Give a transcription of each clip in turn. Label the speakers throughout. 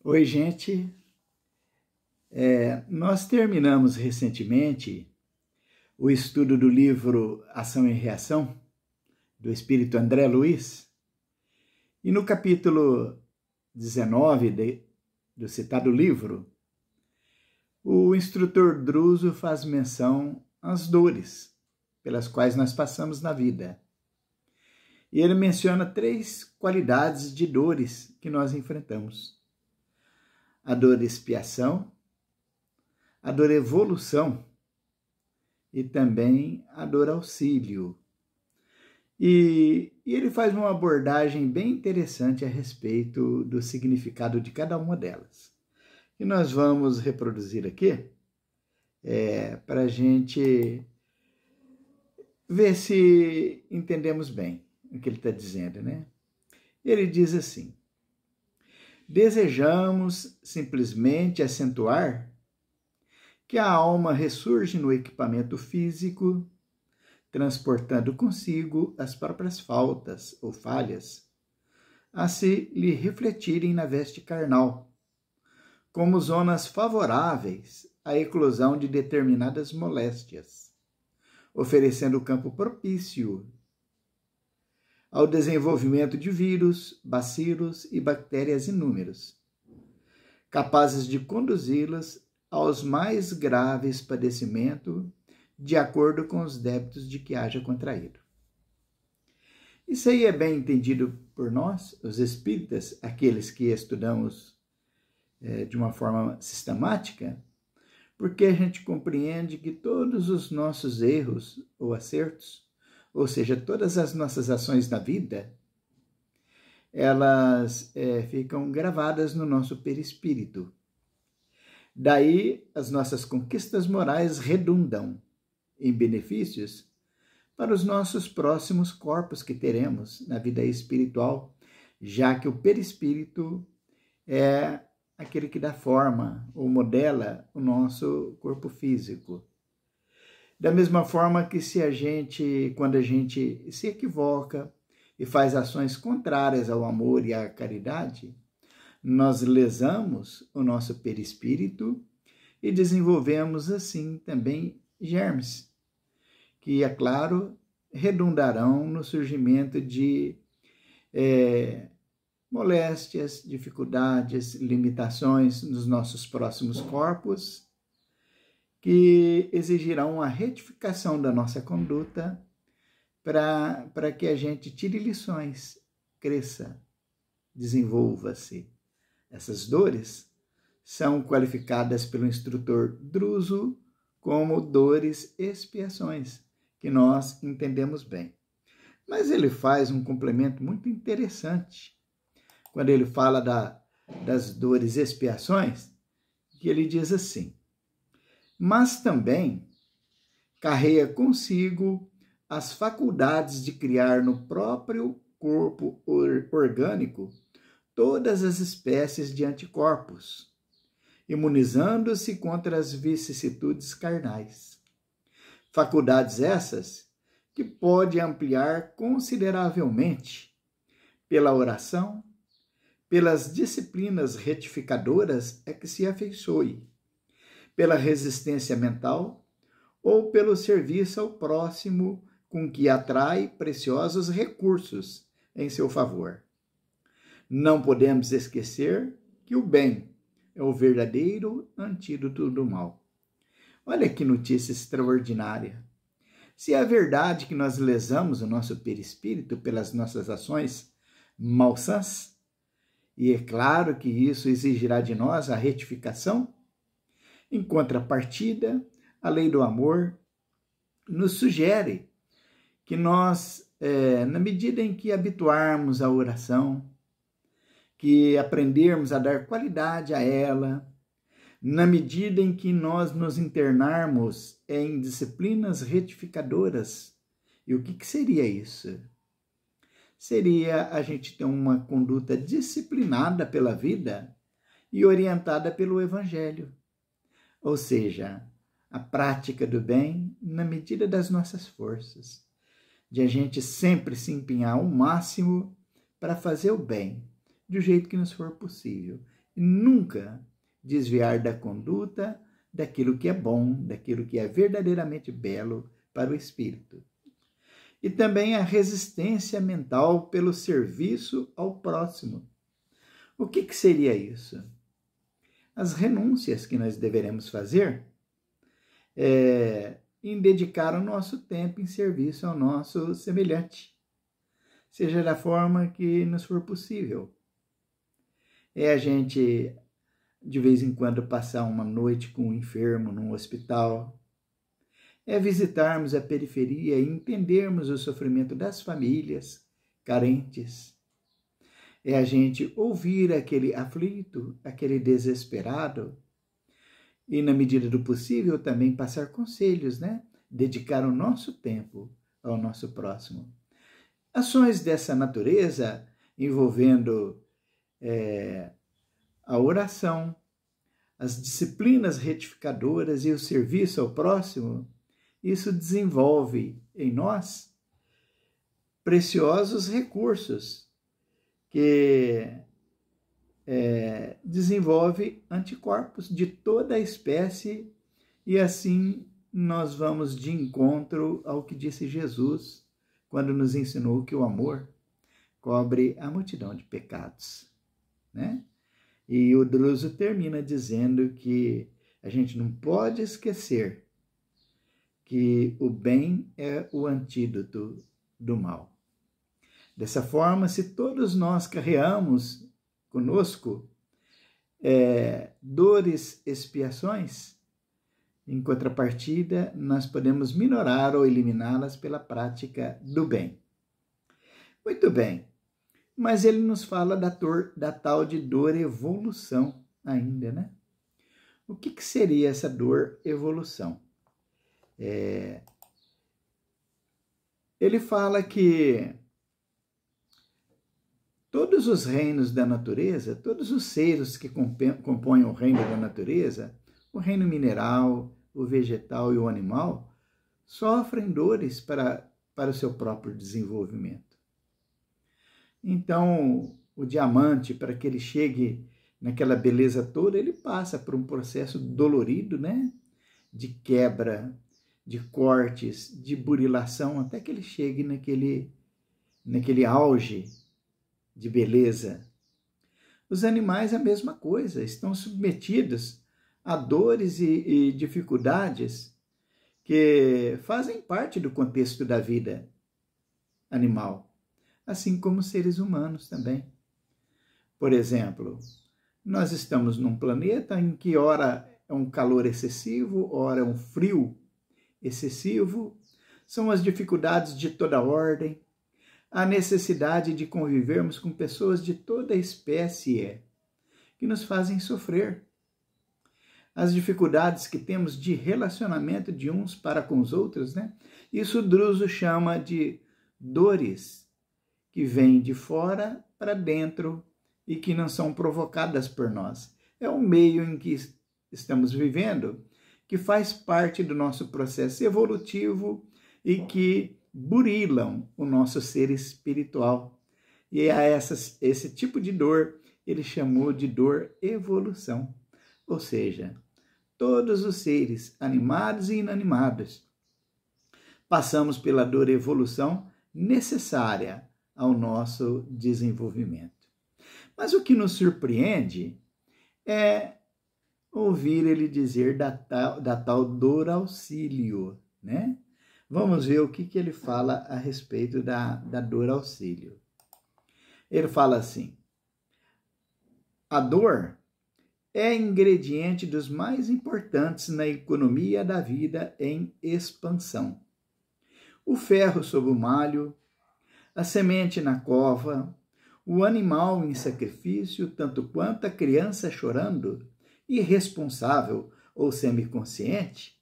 Speaker 1: Oi, gente. Nós terminamos recentemente o estudo do livro Ação e Reação, do espírito André Luiz, e no capítulo 19 do citado livro, o instrutor Druso faz menção às dores pelas quais nós passamos na vida. E ele menciona 3 qualidades de dores que nós enfrentamos: a dor expiação, a dor evolução e também a dor auxílio. E ele faz uma abordagem bem interessante a respeito do significado de cada uma delas. E nós vamos reproduzir aqui para a gente ver se entendemos bem o que ele está dizendo, né? Ele diz assim: desejamos simplesmente acentuar que a alma ressurge no equipamento físico, transportando consigo as próprias faltas ou falhas, a se lhe refletirem na veste carnal, como zonas favoráveis à eclosão de determinadas moléstias, oferecendo campo propício ao desenvolvimento de vírus, bacilos e bactérias inúmeros, capazes de conduzi-las aos mais graves padecimentos, de acordo com os débitos de que haja contraído. Isso aí é bem entendido por nós, os espíritas, aqueles que estudamos de uma forma sistemática, porque a gente compreende que todos os nossos erros ou acertos, ou seja, todas as nossas ações na vida, elas ficam gravadas no nosso perispírito. Daí, as nossas conquistas morais redundam em benefícios para os nossos próximos corpos que teremos na vida espiritual, já que o perispírito é aquele que dá forma ou modela o nosso corpo físico. Da mesma forma que quando a gente se equivoca e faz ações contrárias ao amor e à caridade, nós lesamos o nosso perispírito e desenvolvemos assim também germes, que, é claro, redundarão no surgimento de moléstias, dificuldades, limitações nos nossos próximos corpos, que exigirão a retificação da nossa conduta para que a gente tire lições, cresça, desenvolva-se. Essas dores são qualificadas pelo instrutor Druso como dores expiações, que nós entendemos bem. Mas ele faz um complemento muito interessante quando ele fala das dores expiações, que ele diz assim: mas também carrega consigo as faculdades de criar no próprio corpo orgânico todas as espécies de anticorpos, imunizando-se contra as vicissitudes carnais. Faculdades essas que pode ampliar consideravelmente pela oração, pelas disciplinas retificadoras a que se afeiçoe, pela resistência mental ou pelo serviço ao próximo com que atrai preciosos recursos em seu favor. Não podemos esquecer que o bem é o verdadeiro antídoto do mal. Olha que notícia extraordinária. Se é verdade que nós lesamos o nosso perispírito pelas nossas ações malsãs, e é claro que isso exigirá de nós a retificação, em contrapartida, a lei do amor nos sugere que nós, na medida em que habituarmos a oração, que aprendermos a dar qualidade a ela, na medida em que nós nos internarmos em disciplinas retificadoras. E o que seria isso? Seria a gente ter uma conduta disciplinada pela vida e orientada pelo Evangelho. Ou seja, a prática do bem na medida das nossas forças, de a gente sempre se empenhar ao máximo para fazer o bem, do jeito que nos for possível. nunca desviar da conduta daquilo que é bom, daquilo que é verdadeiramente belo para o espírito. E também a resistência mental pelo serviço ao próximo. O que seria isso? As renúncias que nós deveremos fazer em dedicar o nosso tempo em serviço ao nosso semelhante, seja da forma que nos for possível. É a gente, de vez em quando, passar uma noite com um enfermo num hospital. É visitarmos a periferia e entendermos o sofrimento das famílias carentes. É a gente ouvir aquele aflito, aquele desesperado e, na medida do possível, também passar conselhos, né? Dedicar o nosso tempo ao nosso próximo. Ações dessa natureza, envolvendo a oração, as disciplinas retificadoras e o serviço ao próximo, isso desenvolve em nós preciosos recursos que desenvolve anticorpos de toda a espécie, e assim nós vamos de encontro ao que disse Jesus quando nos ensinou que o amor cobre a multidão de pecados, né? E o Druso termina dizendo que a gente não pode esquecer que o bem é o antídoto do mal. Dessa forma, se todos nós carreamos conosco dores, expiações, em contrapartida, nós podemos minorar ou eliminá-las pela prática do bem. Muito bem, mas ele nos fala da tal de dor evolução ainda, né? O que seria essa dor evolução? Ele fala que todos os reinos da natureza, todos os seres que compõem o reino da natureza, o reino mineral, o vegetal e o animal, sofrem dores para o seu próprio desenvolvimento. Então, o diamante, para que ele chegue naquela beleza toda, ele passa por um processo dolorido, né? De quebra, de cortes, de burilação, até que ele chegue naquele auge de beleza. Os animais, a mesma coisa, estão submetidos a dores e dificuldades que fazem parte do contexto da vida animal, assim como os seres humanos também. Por exemplo, nós estamos num planeta em que ora é um calor excessivo, ora é um frio excessivo, são as dificuldades de toda ordem, a necessidade de convivermos com pessoas de toda espécie que nos fazem sofrer. As dificuldades que temos de relacionamento de uns para com os outros, né? Isso Druso chama de dores que vêm de fora para dentro e que não são provocadas por nós. É o meio em que estamos vivendo que faz parte do nosso processo evolutivo e que burilam o nosso ser espiritual. E a esse tipo de dor ele chamou de dor evolução. Ou seja, todos os seres, animados e inanimados, passamos pela dor evolução necessária ao nosso desenvolvimento. Mas o que nos surpreende é ouvir ele dizer da tal dor auxílio, né? Vamos ver o que ele fala a respeito da dor auxílio. Ele fala assim: a dor é ingrediente dos mais importantes na economia da vida em expansão. O ferro sob o malho, a semente na cova, o animal em sacrifício, tanto quanto a criança chorando, irresponsável ou semiconsciente,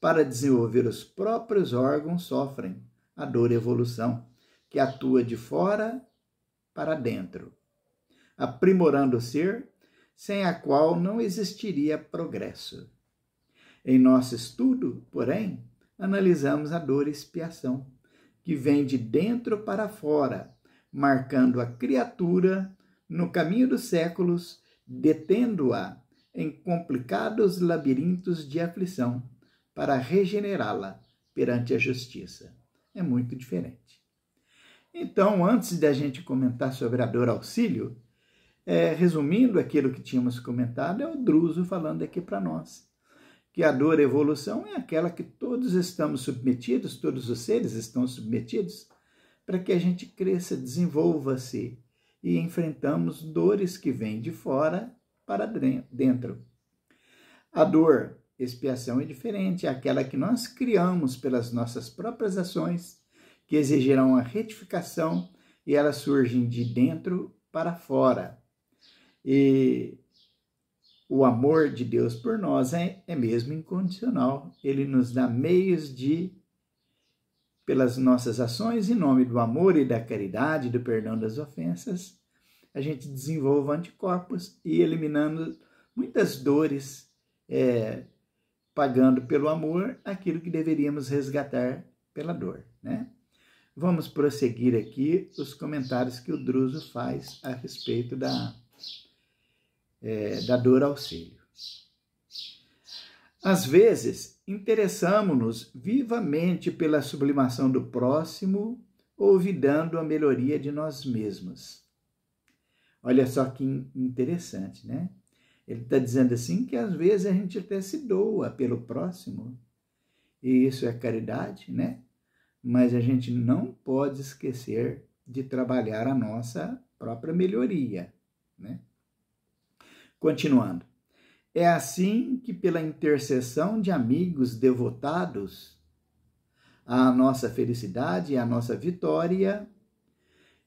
Speaker 1: para desenvolver os próprios órgãos sofrem a dor evolução, que atua de fora para dentro, aprimorando o ser, sem a qual não existiria progresso. Em nosso estudo, porém, analisamos a dor expiação, que vem de dentro para fora, marcando a criatura no caminho dos séculos detendo-a em complicados labirintos de aflição, para regenerá-la perante a justiça. É muito diferente. Então, antes de a gente comentar sobre a dor auxílio, resumindo aquilo que tínhamos comentado, é o Druso falando aqui para nós, que a dor evolução é aquela que todos estamos submetidos, todos os seres estão submetidos, para que a gente cresça, desenvolva-se e enfrentamos dores que vêm de fora para dentro. A dor, expiação, é diferente, é aquela que nós criamos pelas nossas próprias ações, que exigirão a retificação e elas surgem de dentro para fora. E o amor de Deus por nós é mesmo incondicional. Ele nos dá meios de, pelas nossas ações, em nome do amor e da caridade, do perdão das ofensas, a gente desenvolva anticorpos e eliminando muitas dores, pagando pelo amor aquilo que deveríamos resgatar pela dor, né? Vamos prosseguir aqui os comentários que o Druso faz a respeito da dor auxílio. Às vezes, interessamo-nos vivamente pela sublimação do próximo, olvidando a melhoria de nós mesmos. Olha só que interessante, né? Ele está dizendo assim que às vezes a gente até se doa pelo próximo, e isso é caridade, né? Mas a gente não pode esquecer de trabalhar a nossa própria melhoria, né? Continuando. É assim que, pela intercessão de amigos devotados à nossa felicidade e à nossa vitória,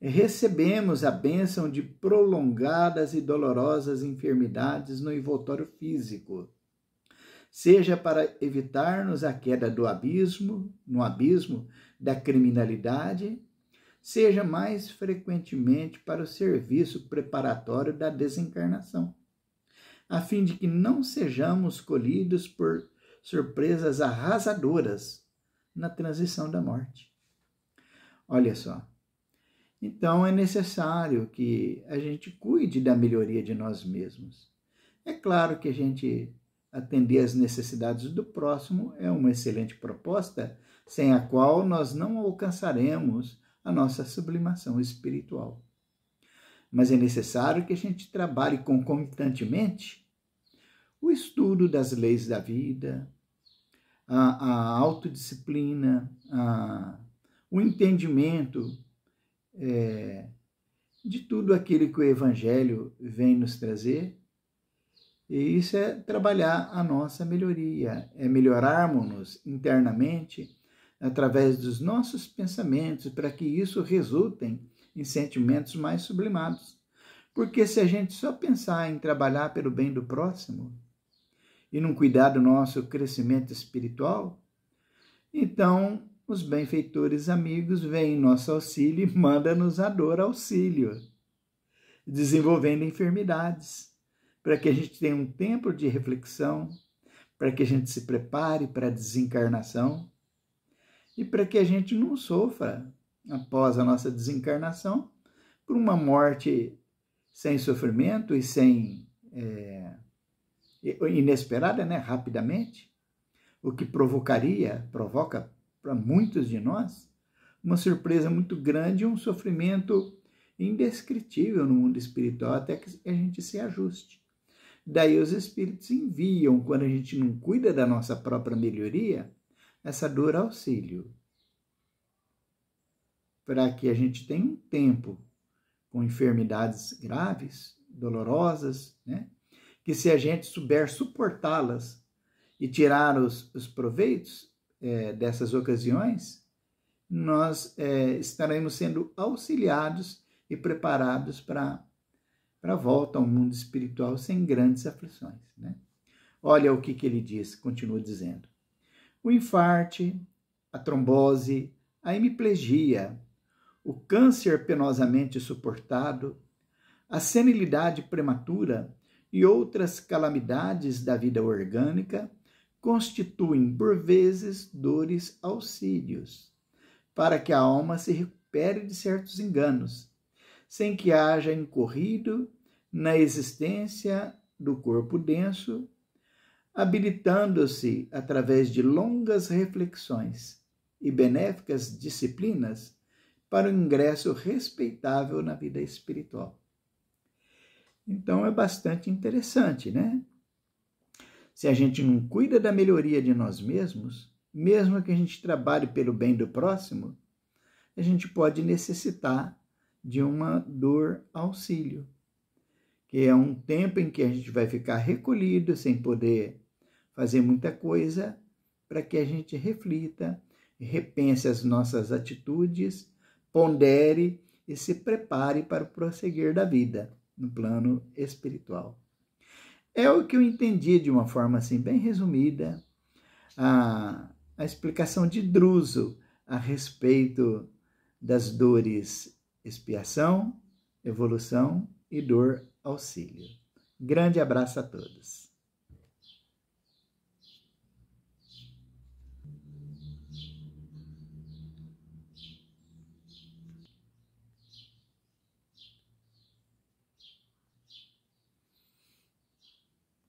Speaker 1: recebemos a bênção de prolongadas e dolorosas enfermidades no envoltório físico, seja para evitar-nos a queda no abismo da criminalidade, seja mais frequentemente para o serviço preparatório da desencarnação, a fim de que não sejamos colhidos por surpresas arrasadoras na transição da morte. Olha só. Então, é necessário que a gente cuide da melhoria de nós mesmos. É claro que a gente atender às necessidades do próximo é uma excelente proposta, sem a qual nós não alcançaremos a nossa sublimação espiritual. Mas é necessário que a gente trabalhe concomitantemente o estudo das leis da vida, a autodisciplina, o entendimento de tudo aquilo que o Evangelho vem nos trazer. E isso é trabalhar a nossa melhoria, é melhorarmos-nos internamente através dos nossos pensamentos, para que isso resultem em sentimentos mais sublimados. Porque se a gente só pensar em trabalhar pelo bem do próximo e não cuidar do nosso crescimento espiritual, então os benfeitores amigos vêm em nosso auxílio e mandam-nos a dor auxílio, desenvolvendo enfermidades, para que a gente tenha um tempo de reflexão, para que a gente se prepare para a desencarnação e para que a gente não sofra, após a nossa desencarnação, por uma morte sem sofrimento e sem inesperada, né, rapidamente, o que provoca para muitos de nós uma surpresa muito grande e um sofrimento indescritível no mundo espiritual, até que a gente se ajuste. Daí os espíritos enviam, quando a gente não cuida da nossa própria melhoria, essa dor auxílio, para que a gente tenha um tempo com enfermidades graves, dolorosas, né? Que se a gente souber suportá-las e tirar os proveitos dessas ocasiões, nós estaremos sendo auxiliados e preparados para a volta ao mundo espiritual sem grandes aflições, né? Olha o que ele diz, continua dizendo. O infarte, a trombose, a hemiplegia, o câncer penosamente suportado, a senilidade prematura e outras calamidades da vida orgânica constituem, por vezes, dores auxílios, para que a alma se recupere de certos enganos, sem que haja incorrido na existência do corpo denso, habilitando-se através de longas reflexões e benéficas disciplinas para o ingresso respeitável na vida espiritual. Então é bastante interessante, né? Se a gente não cuida da melhoria de nós mesmos, mesmo que a gente trabalhe pelo bem do próximo, a gente pode necessitar de uma dor auxílio, que é um tempo em que a gente vai ficar recolhido, sem poder fazer muita coisa, para que a gente reflita, repense as nossas atitudes, pondere e se prepare para o prosseguir da vida no plano espiritual. É o que eu entendi de uma forma assim bem resumida, a explicação de Druso a respeito das dores expiação, evolução e dor auxílio. Grande abraço a todos.